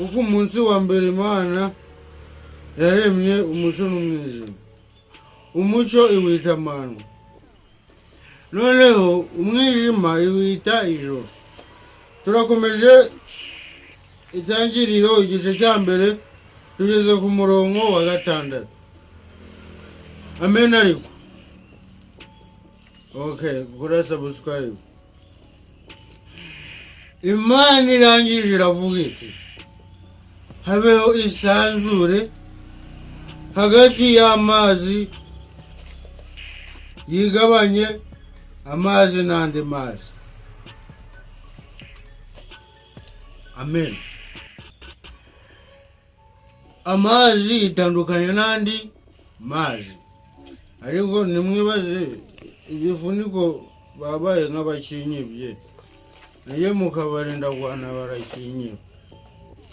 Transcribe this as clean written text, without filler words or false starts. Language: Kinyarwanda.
uko umunsi wa mbere Imana yaremye umucyo n'umwijima. Umucyo iwita amanywa, noneho umwijima iwita ijoro. Turakomeje itangiriro igice cya mbere, tugeze ku murongo wa 6. Amen. Ariko okay, gura subscribe. Imana irangije iravuga iti habeho isanzure hagati y'amazi yigabanye amazi n'andi mazi. Amen. Amazi itandukanye n'andi mazi, ariko nimwibaze igifuniko babaye nk'abakinyibye, naye mukabarinda guhana barakinyibye.